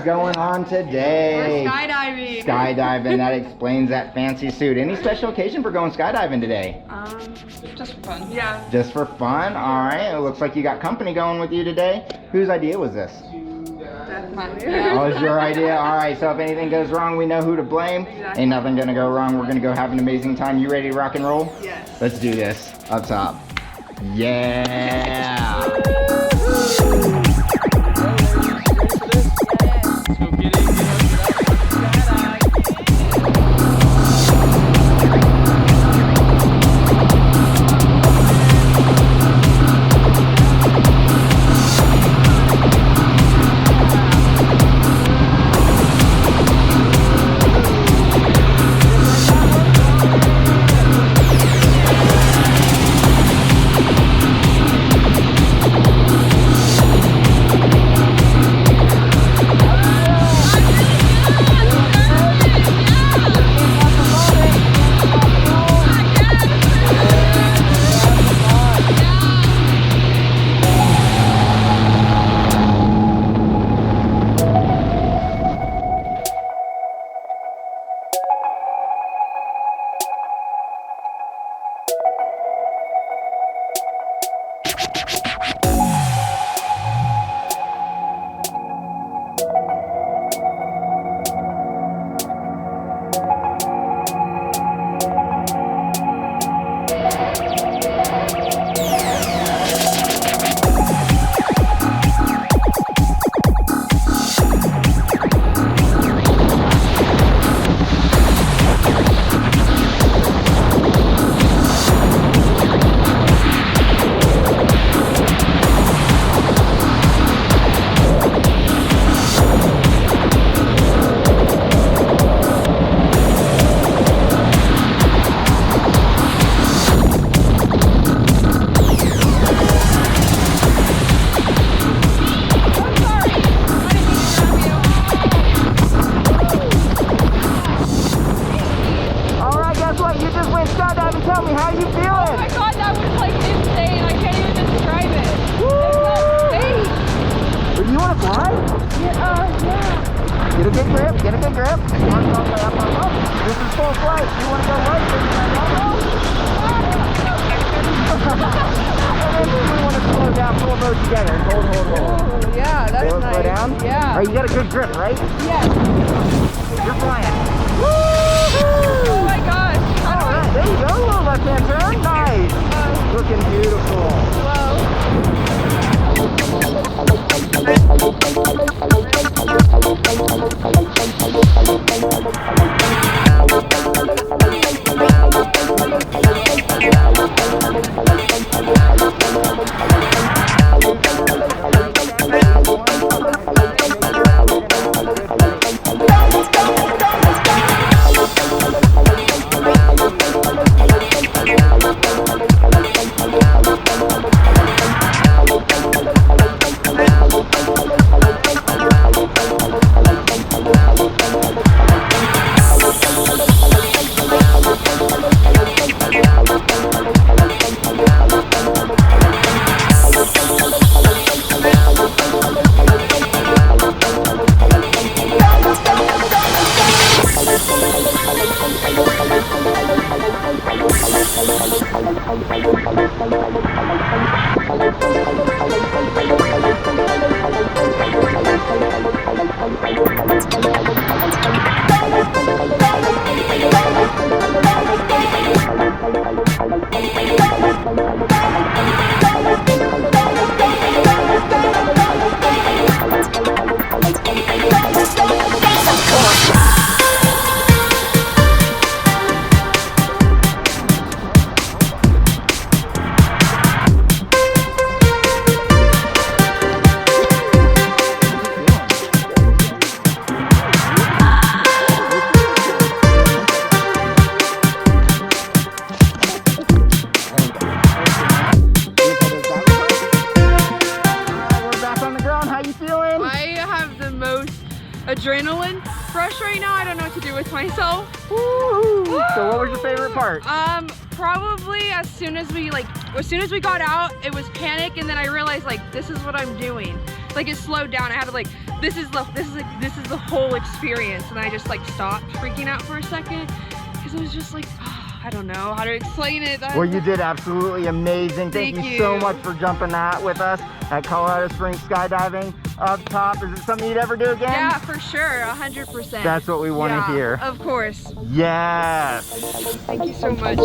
guys going on today? We're skydiving. Skydiving, that explains that fancy suit. Any special occasion for going skydiving today? Just for fun. Yeah. Just for fun? All right. It looks like you got company going with you today. Whose idea was this? That's mine. Oh, it's your idea? All right. So if anything goes wrong, we know who to blame. Exactly. Ain't nothing gonna go wrong. We're gonna go have an amazing time. You ready to rock and roll? Yes. Let's do this. Up top. Yeah. Tell me, how you feeling? Oh my god, that was like insane. I can't even describe it. There's no space. Do you want to fly? Yeah. Get a good grip, get a good grip. This is full flight. You want to go right? And then we want to slow down, full mode together. Hold. Oh, yeah, that's nice. nice. Slow down? Yeah. Alright, you got a good grip, right? Yes. You're flying. Oh my gosh. Alright, there you go. A little left hand turn. Nice. Looking beautiful. adrenaline rush right now. I don't know what to do with myself. Woo! So what was your favorite part? Probably as soon as we got out, it was panic, and then I realized like this is what I'm doing. like it slowed down. I had to like, this is the whole experience, and I just like stopped freaking out for a second because it was just like, I don't know how to explain it. Well, you did absolutely amazing. Thank you so much for jumping that with us at Colorado Springs skydiving up top. Is it something you'd ever do again? Yeah, for sure, 100%. That's what we want to hear. Of course. Yes. Thank you so much.